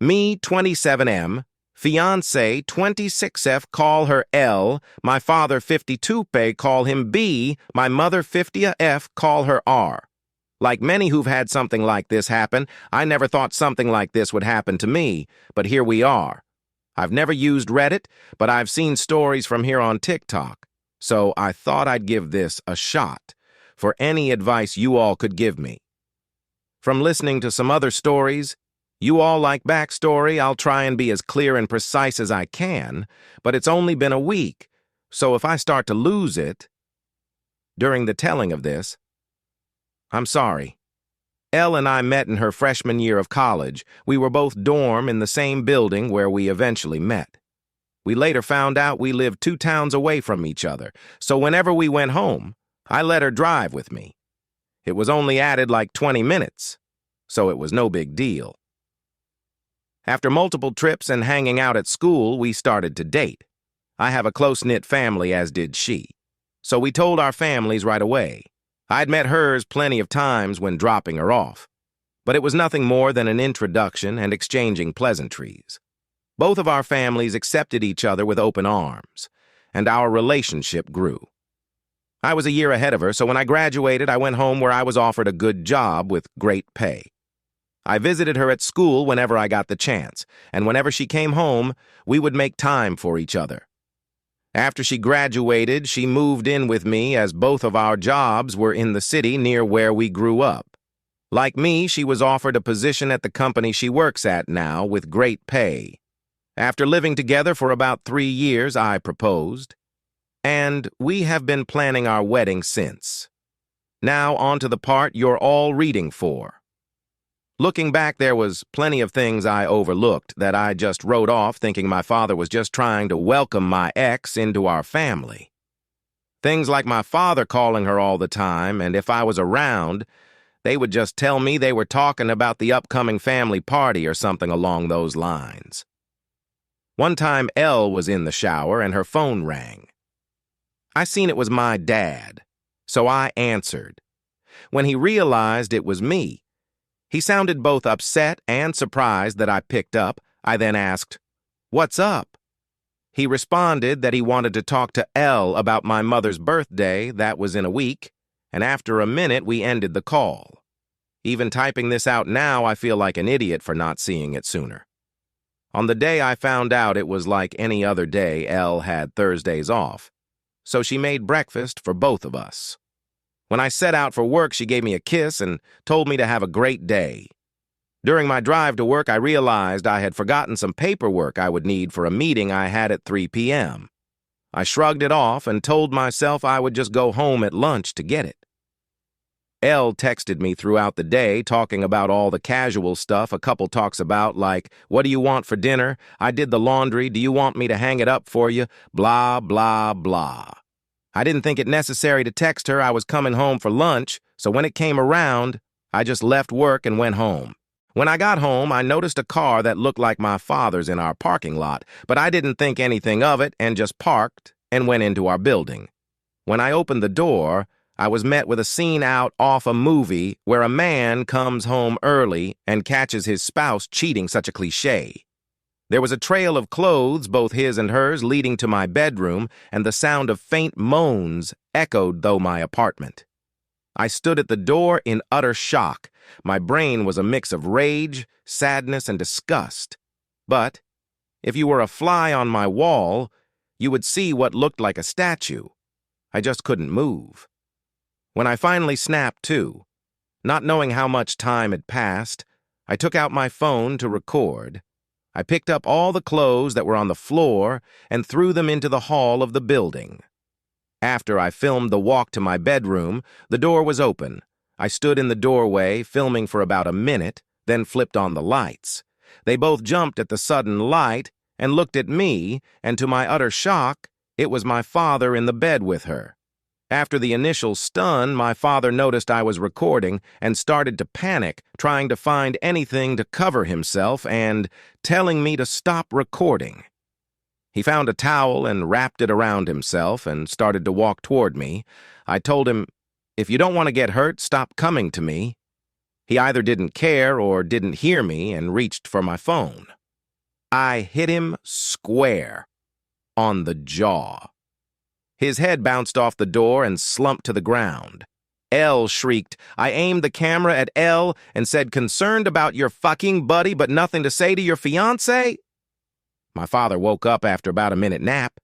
Me, 27M, fiancé 26F, call her L, my father 52P, call him B, my mother 50F, call her R. Like many who've had something like this happen, I never thought something like this would happen to me, but here we are. I've never used Reddit, but I've seen stories from here on TikTok, so I thought I'd give this a shot for any advice you all could give me. From listening to some other stories, you all like backstory. I'll try and be as clear and precise as I can, but it's only been a week, so if I start to lose it during the telling of this, I'm sorry. Elle and I met in her freshman year of college. We were both dorm in the same building where we eventually met. We later found out we lived 2 towns away from each other, so whenever we went home, I let her drive with me. It was only added like 20 minutes, so it was no big deal. After multiple trips and hanging out at school, we started to date. I have a close-knit family, as did she, so we told our families right away. I'd met hers plenty of times when dropping her off, but it was nothing more than an introduction and exchanging pleasantries. Both of our families accepted each other with open arms, and our relationship grew. I was a year ahead of her, so when I graduated, I went home where I was offered a good job with great pay. I visited her at school whenever I got the chance, and whenever she came home, we would make time for each other. After she graduated, she moved in with me as both of our jobs were in the city near where we grew up. Like me, she was offered a position at the company she works at now with great pay. After living together for about 3 years, I proposed, and we have been planning our wedding since. Now on to the part you're all reading for. Looking back, there was plenty of things I overlooked that I just wrote off thinking my father was just trying to welcome my ex into our family. Things like my father calling her all the time, and if I was around, they would just tell me they were talking about the upcoming family party or something along those lines. One time, Elle was in the shower and her phone rang. I seen it was my dad, so I answered. When he realized it was me, he sounded both upset and surprised that I picked up. I then asked, "What's up?" He responded that he wanted to talk to Elle about my mother's birthday that was in a week, and after a minute we ended the call. Even typing this out now, I feel like an idiot for not seeing it sooner. On the day I found out, it was like any other day. Elle had Thursdays off, so she made breakfast for both of us. When I set out for work, she gave me a kiss and told me to have a great day. During my drive to work, I realized I had forgotten some paperwork I would need for a meeting I had at 3 p.m. I shrugged it off and told myself I would just go home at lunch to get it. Elle texted me throughout the day, talking about all the casual stuff a couple talks about, like, "What do you want for dinner? I did the laundry. Do you want me to hang it up for you? Blah, blah, blah." I didn't think it necessary to text her I was coming home for lunch, so when it came around, I just left work and went home. When I got home, I noticed a car that looked like my father's in our parking lot, but I didn't think anything of it and just parked and went into our building. When I opened the door, I was met with a scene out off a movie where a man comes home early and catches his spouse cheating, such a cliché. There was a trail of clothes, both his and hers, leading to my bedroom, and the sound of faint moans echoed through my apartment. I stood at the door in utter shock. My brain was a mix of rage, sadness, and disgust. But if you were a fly on my wall, you would see what looked like a statue. I just couldn't move. When I finally snapped to, not knowing how much time had passed, I took out my phone to record. I picked up all the clothes that were on the floor and threw them into the hall of the building. After I filmed the walk to my bedroom, the door was open. I stood in the doorway, filming for about a minute, then flipped on the lights. They both jumped at the sudden light and looked at me, and to my utter shock, it was my father in the bed with her. After the initial stun, my father noticed I was recording and started to panic, trying to find anything to cover himself and telling me to stop recording. He found a towel and wrapped it around himself and started to walk toward me. I told him, "If you don't want to get hurt, stop coming to me." He either didn't care or didn't hear me and reached for my phone. I hit him square on the jaw. His head bounced off the door and slumped to the ground. L shrieked. I aimed the camera at L and said, "Concerned about your fucking buddy but nothing to say to your fiancé?" My father woke up after about a minute nap,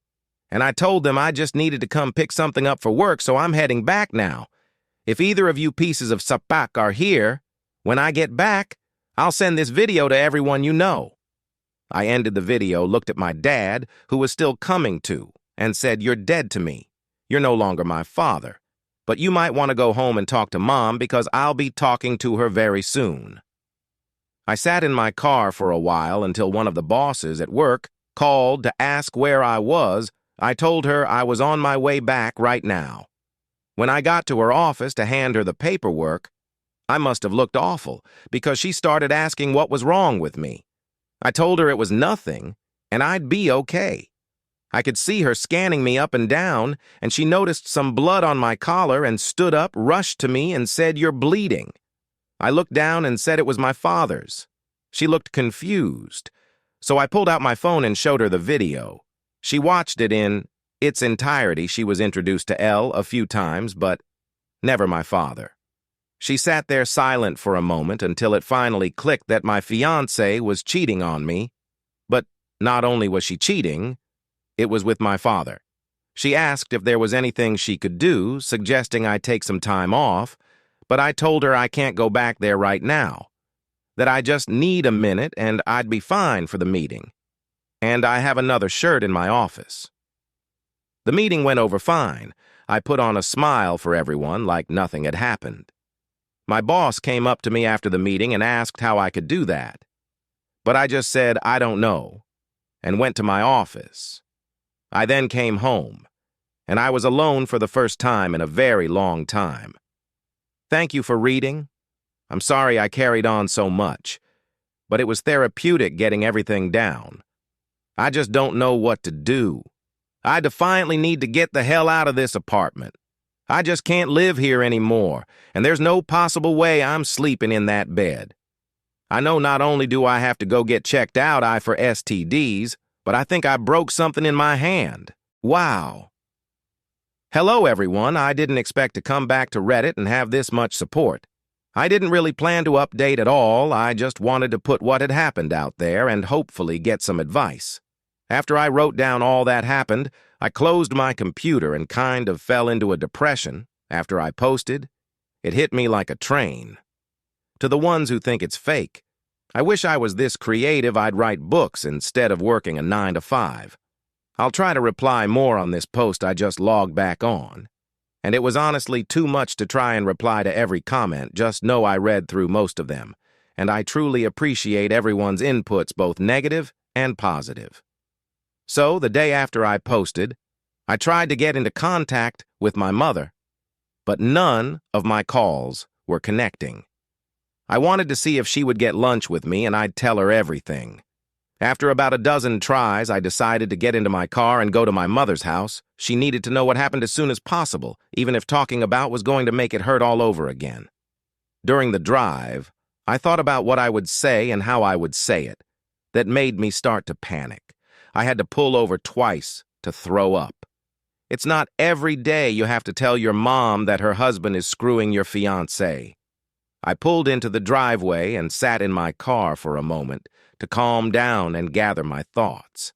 and I told them I just needed to come pick something up for work, so I'm heading back now. If either of you pieces of sapak are here, when I get back, I'll send this video to everyone you know. I ended the video, looked at my dad, who was still coming to, and said, "You're dead to me. You're no longer my father. But you might want to go home and talk to Mom because I'll be talking to her very soon." I sat in my car for a while until one of the bosses at work called to ask where I was. I told her I was on my way back right now. When I got to her office to hand her the paperwork, I must have looked awful because she started asking what was wrong with me. I told her it was nothing and I'd be okay. I could see her scanning me up and down, and she noticed some blood on my collar and stood up, rushed to me, and said, "You're bleeding." I looked down and said it was my father's. She looked confused, so I pulled out my phone and showed her the video. She watched it in its entirety. She was introduced to L a few times, but never my father. She sat there silent for a moment until it finally clicked that my fiancé was cheating on me. But not only was she cheating, it was with my father. She asked if there was anything she could do, suggesting I take some time off, but I told her I can't go back there right now, that I just need a minute and I'd be fine for the meeting. And I have another shirt in my office. The meeting went over fine. I put on a smile for everyone like nothing had happened. My boss came up to me after the meeting and asked how I could do that. But I just said, "I don't know," and went to my office. I then came home, and I was alone for the first time in a very long time. Thank you for reading. I'm sorry I carried on so much, but it was therapeutic getting everything down. I just don't know what to do. I defiantly need to get the hell out of this apartment. I just can't live here anymore, and there's no possible way I'm sleeping in that bed. I know not only do I have to go get checked out for STDs, but I think I broke something in my hand. Wow. Hello, everyone. I didn't expect to come back to Reddit and have this much support. I didn't really plan to update at all. I just wanted to put what had happened out there and hopefully get some advice. After I wrote down all that happened, I closed my computer and kind of fell into a depression. After I posted, it hit me like a train. To the ones who think it's fake, I wish I was this creative I'd write books instead of working a 9-to-5. I'll try to reply more on this post I just logged back on. And it was honestly too much to try and reply to every comment. Just know I read through most of them, and I truly appreciate everyone's inputs, both negative and positive. So, the day after I posted, I tried to get into contact with my mother, but none of my calls were connecting. I wanted to see if she would get lunch with me and I'd tell her everything. After about a dozen tries, I decided to get into my car and go to my mother's house. She needed to know what happened as soon as possible, even if talking about was going to make it hurt all over again. During the drive, I thought about what I would say and how I would say it. That made me start to panic. I had to pull over twice to throw up. It's not every day you have to tell your mom that her husband is screwing your fiancé. I pulled into the driveway and sat in my car for a moment to calm down and gather my thoughts.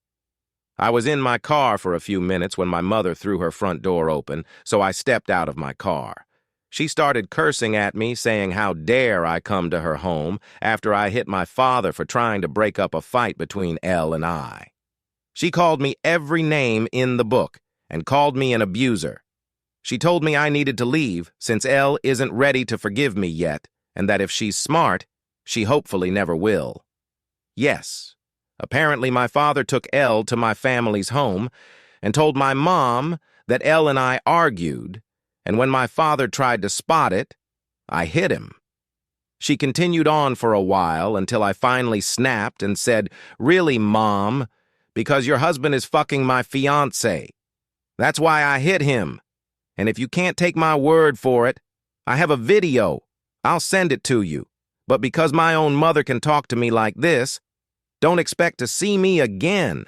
I was in my car for a few minutes when my mother threw her front door open, so I stepped out of my car. She started cursing at me, saying how dare I come to her home after I hit my father for trying to break up a fight between L and I. She called me every name in the book and called me an abuser. She told me I needed to leave since L isn't ready to forgive me yet, and that if she's smart, she hopefully never will. Yes, apparently my father took L to my family's home and told my mom that L and I argued, and when my father tried to spot it, I hit him. She continued on for a while until I finally snapped and said, "Really, Mom? Because your husband is fucking my fiancé. That's why I hit him. And if you can't take my word for it, I have a video. I'll send it to you. But because my own mother can talk to me like this, don't expect to see me again.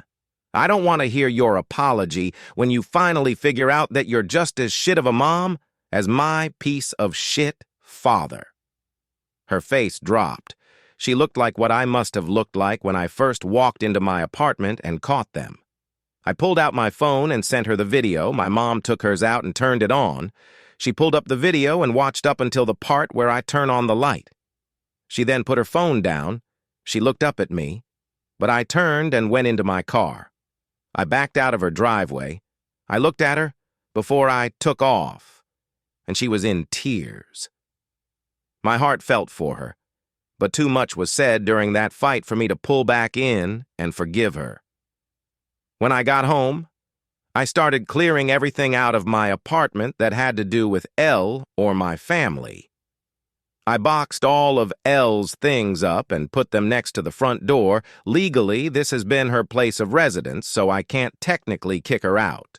I don't want to hear your apology when you finally figure out that you're just as shit of a mom as my piece of shit father." Her face dropped. She looked like what I must have looked like when I first walked into my apartment and caught them. I pulled out my phone and sent her the video. My mom took hers out and turned it on. She pulled up the video and watched up until the part where I turn on the light. She then put her phone down. She looked up at me, but I turned and went into my car. I backed out of her driveway. I looked at her before I took off, and she was in tears. My heart felt for her, but too much was said during that fight for me to pull back in and forgive her. When I got home, I started clearing everything out of my apartment that had to do with Elle or my family. I boxed all of Elle's things up and put them next to the front door. Legally, this has been her place of residence, so I can't technically kick her out.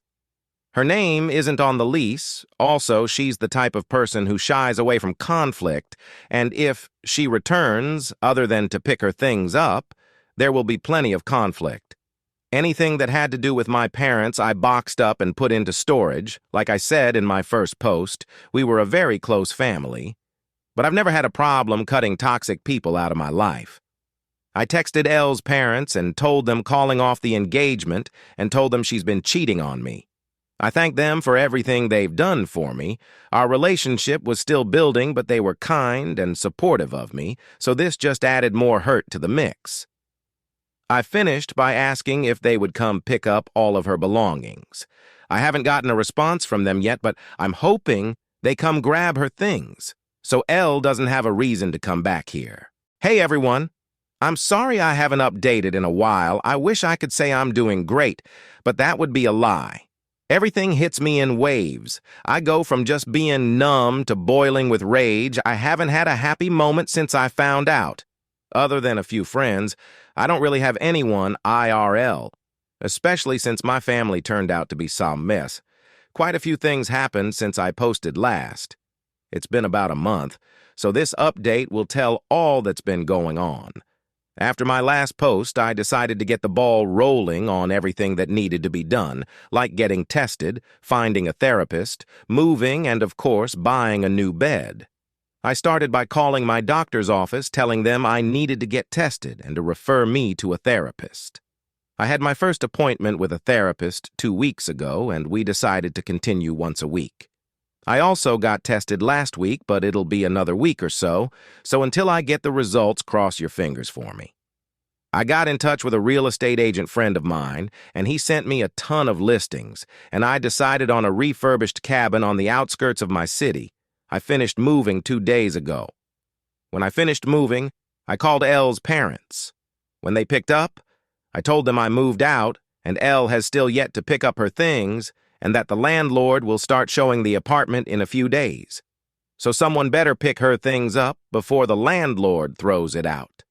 Her name isn't on the lease. Also, she's the type of person who shies away from conflict, and if she returns, other than to pick her things up, there will be plenty of conflict. Anything that had to do with my parents, I boxed up and put into storage. Like I said in my first post, we were a very close family. But I've never had a problem cutting toxic people out of my life. I texted Elle's parents and told them calling off the engagement and told them she's been cheating on me. I thank them for everything they've done for me. Our relationship was still building, but they were kind and supportive of me, so this just added more hurt to the mix. I finished by asking if they would come pick up all of her belongings. I haven't gotten a response from them yet, but I'm hoping they come grab her things, so Elle doesn't have a reason to come back here. Hey everyone, I'm sorry I haven't updated in a while. I wish I could say I'm doing great, but that would be a lie. Everything hits me in waves. I go from just being numb to boiling with rage. I haven't had a happy moment since I found out. Other than a few friends, I don't really have anyone IRL, especially since my family turned out to be some mess. Quite a few things happened since I posted last. It's been about a month, so this update will tell all that's been going on. After my last post, I decided to get the ball rolling on everything that needed to be done, like getting tested, finding a therapist, moving, and of course, buying a new bed. I started by calling my doctor's office, telling them I needed to get tested and to refer me to a therapist. I had my first appointment with a therapist 2 weeks ago, and we decided to continue once a week. I also got tested last week, but it'll be another week or so until I get the results, cross your fingers for me. I got in touch with a real estate agent friend of mine, and he sent me a ton of listings, and I decided on a refurbished cabin on the outskirts of my city. I finished moving 2 days ago. When I finished moving, I called Elle's parents. When they picked up, I told them I moved out, and Elle has still yet to pick up her things, and that the landlord will start showing the apartment in a few days. So someone better pick her things up before the landlord throws it out.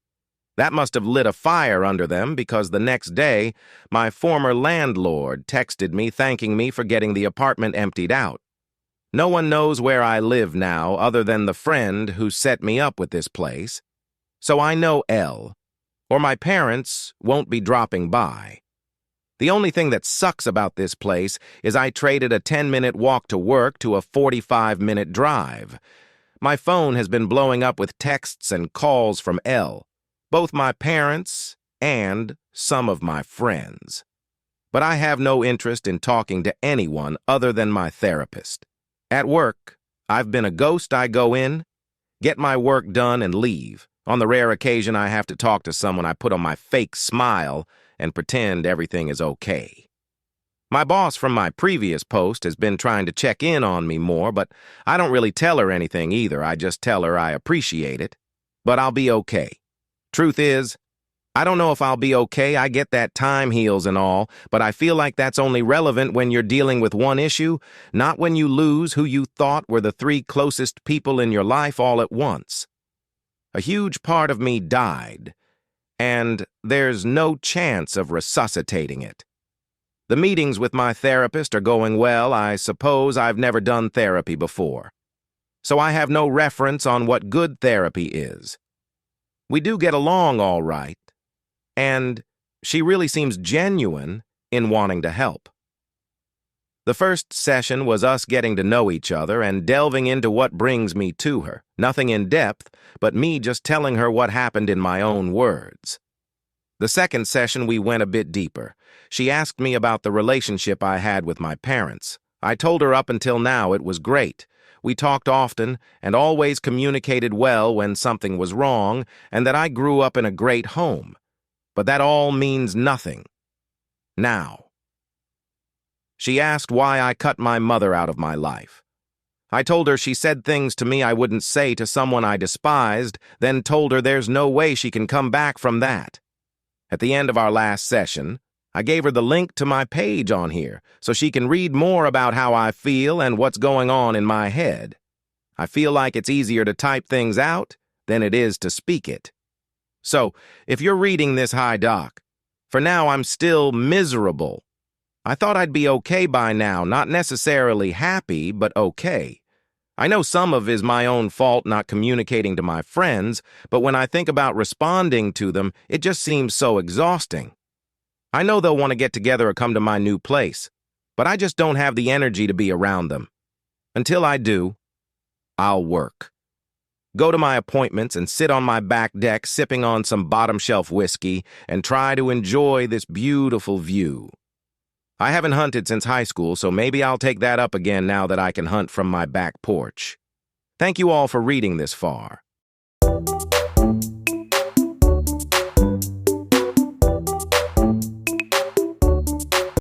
That must have lit a fire under them because the next day, my former landlord texted me thanking me for getting the apartment emptied out. No one knows where I live now other than the friend who set me up with this place. So I know Elle, or my parents won't be dropping by. The only thing that sucks about this place is I traded a 10-minute walk to work to a 45-minute drive. My phone has been blowing up with texts and calls from Elle, both my parents and some of my friends. But I have no interest in talking to anyone other than my therapist. At work, I've been a ghost. I go in, get my work done, and leave. On the rare occasion I have to talk to someone, I put on my fake smile and pretend everything is okay. My boss from my previous post has been trying to check in on me more, but I don't really tell her anything either. I just tell her I appreciate it, but I'll be okay. Truth is, I don't know if I'll be okay. I get that time heals and all, but I feel like that's only relevant when you're dealing with one issue, not when you lose who you thought were the 3 closest people in your life all at once. A huge part of me died, and there's no chance of resuscitating it. The meetings with my therapist are going well. I suppose I've never done therapy before, so I have no reference on what good therapy is. We do get along all right, and she really seems genuine in wanting to help. The first session was us getting to know each other and delving into what brings me to her. Nothing in depth, but me just telling her what happened in my own words. The second session, we went a bit deeper. She asked me about the relationship I had with my parents. I told her up until now it was great. We talked often and always communicated well when something was wrong, and that I grew up in a great home. But that all means nothing now. She asked why I cut my mother out of my life. I told her she said things to me I wouldn't say to someone I despised, then told her there's no way she can come back from that. At the end of our last session, I gave her the link to my page on here so she can read more about how I feel and what's going on in my head. I feel like it's easier to type things out than it is to speak it. So, if you're reading this, hi doc, for now I'm still miserable. I thought I'd be okay by now, not necessarily happy, but okay. I know some of it is my own fault not communicating to my friends, but when I think about responding to them, it just seems so exhausting. I know they'll want to get together or come to my new place, but I just don't have the energy to be around them. Until I do, I'll work. Go to my appointments and sit on my back deck sipping on some bottom-shelf whiskey and try to enjoy this beautiful view. I haven't hunted since high school, so maybe I'll take that up again now that I can hunt from my back porch. Thank you all for reading this far.